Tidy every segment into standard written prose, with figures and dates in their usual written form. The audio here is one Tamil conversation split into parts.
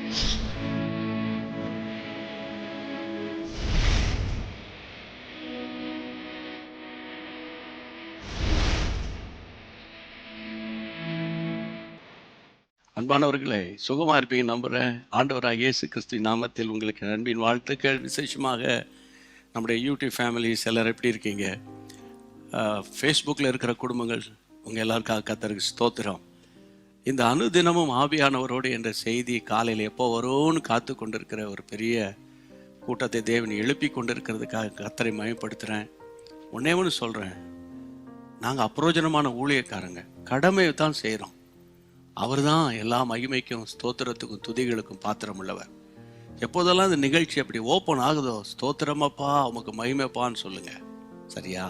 அன்பானவர்களே, சுகமா இருப்பீங்க நம்புறேன். ஆண்டவராகிய இயேசு கிறிஸ்துவின் நாமத்தில் உங்களுக்கு அன்பின் வாழ்த்துக்கள். விசேஷமாக நம்முடைய யூடியூப் ஃபேமிலிஸ் எல்லாரும் எப்படி இருக்கீங்க? ஃபேஸ்புக்கில் இருக்கிற குடும்பங்கள் உங்கள் எல்லாருக்காக கர்த்தருக்கு ஸ்தோத்திரம். இந்த அனுதினமும் ஆவியானவரோடு என்ற செய்தி காலையில் எப்போ வரும்னு காத்து கொண்டிருக்கிற ஒரு பெரிய கூட்டத்தை தேவன் எழுப்பி கொண்டிருக்கிறதுக்காக கர்த்தரை மயப்படுத்துகிறேன். ஒன்னே ஒன்று சொல்கிறேன், நாங்கள் அப்ரோஜனமான ஊழியக்காரங்க, கடமையை தான் செய்கிறோம். அவர் தான் எல்லா மகிமைக்கும் ஸ்தோத்திரத்துக்கும் துதிகளுக்கும் பாத்திரம் உள்ளவர். எப்போதெல்லாம் இந்த நிகழ்ச்சி அப்படி ஓப்பன் ஆகுதோ, ஸ்தோத்திரமாப்பா உமக்கு மகிமைப்பான்னு சொல்லுங்க. சரியா?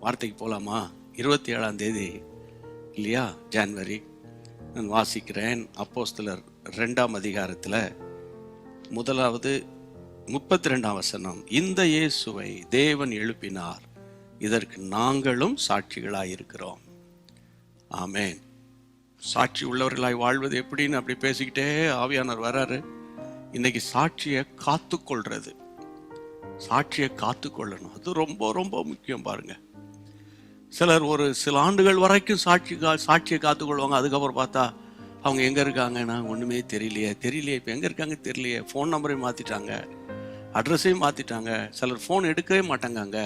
வார்த்தைக்கு போகலாமா? 27ஆம் தேதி இல்லையா, ஜான்வரி. நான் வாசிக்கிறேன் அப்போஸ்தலர் 2ஆம் அதிகாரத்தில் 32ஆம் வசனம். இந்த இயேசுவை தேவன் எழுப்பினார், இதற்கு நாங்களும் சாட்சிகளாயிருக்கிறோம். ஆமேன். சாட்சி உள்ளவர்களாய் வாழ்வது எப்படின்னு அப்படி பேசிக்கிட்டே ஆவியானவர் வராரு. இன்னைக்கு சாட்சியை காத்துக்கொள்றது, சாட்சியை காத்துக்கொள்ளணும். அது ரொம்ப ரொம்ப முக்கியம். பாருங்க, சிலர் ஒரு சில ஆண்டுகள் வரைக்கும் சாட்சியை காத்துக்கொள்வாங்க. அதுக்கப்புறம் பார்த்தா அவங்க எங்க இருக்காங்கன்னா ஒண்ணுமே தெரியலையே. இப்போ எங்க இருக்காங்க தெரியலையே. ஃபோன் நம்பரையும் மாத்திட்டாங்க, அட்ரஸையும் மாத்திட்டாங்க. சிலர் ஃபோன் எடுக்கவே மாட்டாங்க, அங்க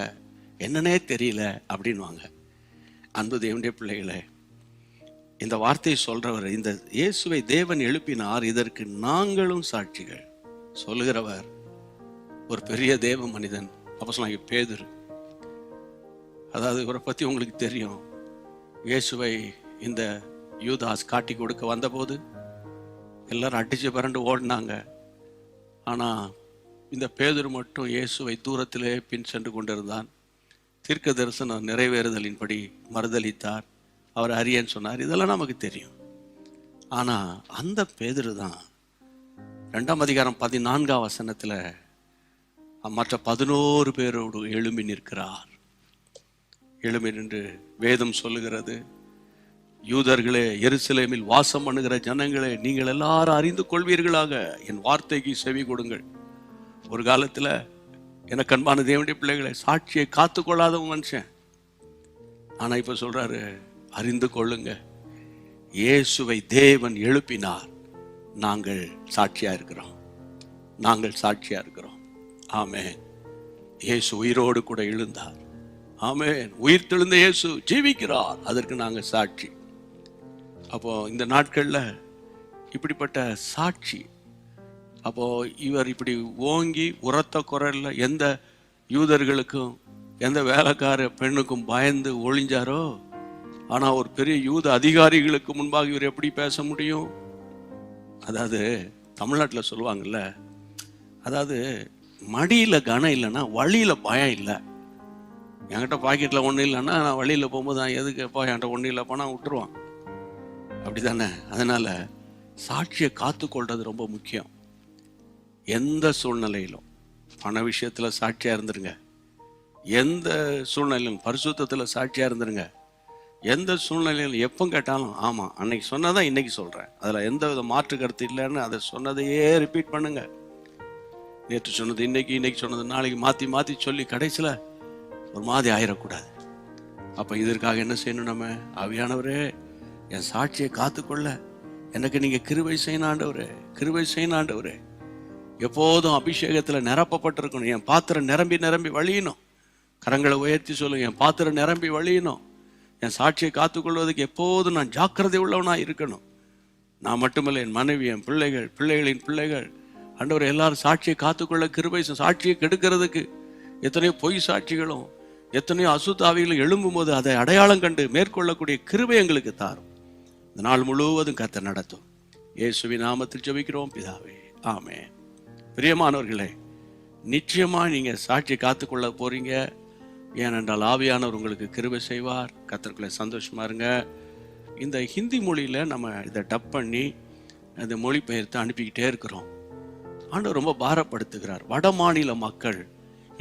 என்னன்னே தெரியல அப்படின்வாங்க. அன்பு தேவனுடைய பிள்ளைகளே, இந்த வார்த்தையை சொல்றவர், இந்த இயேசுவை தேவன் எழுப்பினார், இதற்கு நாங்களும் சாட்சிகள் சொல்லுகிறவர் ஒரு பெரிய தேவ மனிதன், அப்போஸ்தலனாகிய பேதுரு. அதாவது இவரை பத்தி உங்களுக்கு தெரியும். இயேசுவை இந்த யூதாஸ் காட்டி கொடுக்க வந்தபோது எல்லாரும் அடிச்சு பரண்டு ஓடினாங்க. ஆனா இந்த பேதுரு மட்டும் இயேசுவை தூரத்திலே பின் சென்று கொண்டிருந்தான். தீர்க்க தரிசனம் நிறைவேறுதலின்படி மறுதலித்தார். அவர் அறியன்னு சொன்னார். இதெல்லாம் நமக்கு தெரியும். ஆனா அந்த பேதுரு தான் 2ஆம் அதிகாரம் 14ஆம் வசனத்துல மற்ற 11 பேரோடு எழும்பி நிற்கிறார். எழும்பி நின்று வேதம் சொல்லுகிறது, யூதர்களே, எருசலேமில் வாசம் பண்ணுகிற ஜனங்களே, நீங்கள் எல்லாரும் அறிந்து கொள்வீர்களாக, என் வார்த்தைக்கு செவி கொடுங்கள். ஒரு காலத்துல எனக்கு அன்பான தேவனுடைய பிள்ளைகளை, சாட்சியை காத்து கொள்ளாத மனுஷன். ஆனா இப்ப சொல்றாரு, அறிந்து கொள்ளுங்க, இயேசுவை தேவன் எழுப்பினார், நாங்கள் சாட்சியா இருக்கிறோம், நாங்கள் சாட்சியா இருக்கிறோம். ஆமென். இயேசு உயிரோடு கூட எழுந்தார். ஆமென். உயிர் தெழுந்த இயேசு ஜீவிக்கிறார், அதற்கு நாங்கள் சாட்சி. அப்போ இந்த நாட்கள்ல இப்படிப்பட்ட சாட்சி, அப்போ இவர் இப்படி ஓங்கி உரத்த குரல்ல எந்த யூதர்களுக்கும் எந்த வேலைக்கார பெண்ணுக்கும் பயந்து ஒளிஞ்சாரோ, ஆனா ஒரு பெரிய யூத அதிகாரிகளுக்கு முன்பாக இவர் எப்படி பேச முடியும்? அதாவது தமிழ்நாட்டில் சொல்லுவாங்கல்ல, அதாவது மடியில கனம் இல்லைன்னா வழியில பயம் இல்லை. என்கிட்ட பாக்கெட்ல ஒன்றும் இல்லைன்னா நான் வழியில போகும்போது நான் எதுக்குப்பா என்கிட்ட ஒன்றும் இல்லைப்பா நான் விட்டுருவான். அப்படித்தானே? அதனால சாட்சியை காத்துக்கொள்றது ரொம்ப முக்கியம். எந்த சூழ்நிலையிலும் பண விஷயத்துல சாட்சியா இருந்துருங்க, எந்த சூழ்நிலையிலும் பரிசுத்தத்துல சாட்சியா இருந்துருங்க. எந்த சூழ்நிலையில் எப்போ கேட்டாலும் ஆமா அன்னைக்கு சொன்னதான் இன்னைக்கு சொல்றேன், அதுல எந்த வித மாற்று கருத்து இல்லைன்னு அதை சொன்னதையே ரிப்பீட் பண்ணுங்க. நேற்று சொன்னது இன்னைக்கு, இன்னைக்கு சொன்னது நாளைக்கு, மாத்தி மாத்தி சொல்லி கடைசியில ஒரு மாதிரி ஆயிடக்கூடாது. அப்ப இதற்காக என்ன செய்யணும்? நம்ம ஆவியானவரே, என் சாட்சியை காத்துக்கொள்ள எனக்கு நீங்க கிருபை செய்யணும் ஆண்டவரே, கிருபை செய்யணும் ஆண்டவரே. எப்போதும் அபிஷேகத்துல நிரப்பப்பட்டிருக்கணும். என் பாத்திரம் நிரம்பி நிரம்பி வழியணும். கரங்களை உயர்த்தி சொல்லுங்க, என் பாத்திரம் நிரம்பி வழியணும். என் சாட்சியை காத்துக்கொள்வதற்கு எப்போதும் நான் ஜாக்கிரதை உள்ளவனா இருக்கணும். நான் மட்டுமல்ல, என் மனைவி, என் பிள்ளைகள், பிள்ளைகளின் பிள்ளைகள், ஆண்டவர் எல்லாரும் சாட்சியை காத்துக்கொள்ள கிருபை. சாட்சியை கெடுக்கிறதுக்கு எத்தனையோ பொய் சாட்சிகளும் எத்தனையோ அசுத்தாவிகளும் எழும்பும் போது அதை அடையாளம் கண்டு மேற்கொள்ளக்கூடிய கிருபை எங்களுக்கு தாரும். இந்த நாள் முழுவதும் கர்த்தர் நடத்தும். இயேசுவின் நாமத்தில் ஜெபிக்கிறோம் பிதாவே, ஆமென். பிரியமானவர்களே, நிச்சயமா நீங்க சாட்சியை காத்துக்கொள்ள போறீங்க. ஏனென்றால் ஆவியானவர் உங்களுக்கு கிருபை செய்வார். கர்த்தருக்குள்ளே சந்தோஷமா இருங்க. இந்த ஹிந்தி மொழியில நம்ம இதை டப் பண்ணி இந்த மொழிபெயர்த்து அனுப்பிக்கிட்டே இருக்கிறோம். ஆண்டவர் ரொம்ப பாரப்படுத்துகிறார். வட மாநில மக்கள்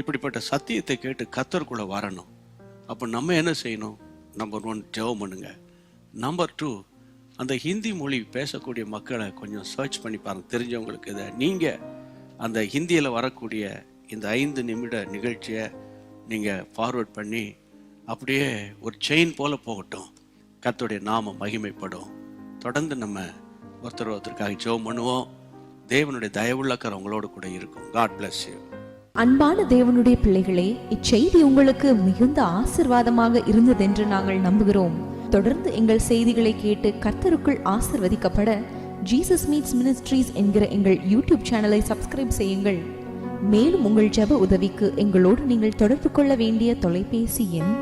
இப்படிப்பட்ட சத்தியத்தை கேட்டு கர்த்தருக்குள்ள வரணும். அப்போ நம்ம என்ன செய்யணும்? நம்பர் 1 ஜெபம் பண்ணுங்க. நம்பர் 2 அந்த ஹிந்தி மொழி பேசக்கூடிய மக்களை கொஞ்சம் சர்ச் பண்ணி பாருங்க, தெரிஞ்சவங்களுக்கு. இதை நீங்கள் அந்த ஹிந்தியில் வரக்கூடிய இந்த 5 நிமிட நிகழ்ச்சியை நீங்கள் ஃபார்வர்ட் பண்ணி அப்படியே ஒரு செயின் போல் போகட்டும். கர்த்தருடைய நாமம் மகிமைப்படும். தொடர்ந்து நம்ம ஒருத்தருக்காக ஜெபம் பண்ணுவோம். தேவனுடைய தயவுள்ள கரம் உங்களோடு கூட இருக்கும். God bless you. அன்பான தேவனுடைய பிள்ளைகளே, இச்செய்தி உங்களுக்கு மிகுந்த ஆசீர்வாதமாக இருந்ததென்று நாங்கள் நம்புகிறோம். தொடர்ந்து எங்கள் செய்திகளை கேட்டு கர்த்தருக்குள் ஆசீர்வதிக்கப்பட ஜீசஸ் மீட்ஸ் மினிஸ்ட்ரீஸ் என்கிற எங்கள் யூடியூப் சேனலை சப்ஸ்கிரைப் செய்யுங்கள். மேலும் உங்கள் ஜெப உதவிக்கு எங்களோடு நீங்கள் தொடர்பு கொள்ள வேண்டிய தொலைபேசி எண்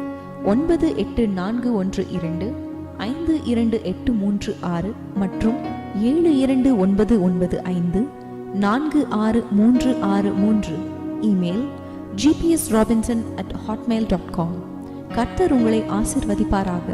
9842252836 மற்றும் 7299546363. Email gpsrobinson@hotmail.com. கர்த்தர் உங்களை ஆசீர்வதிப்பாராக.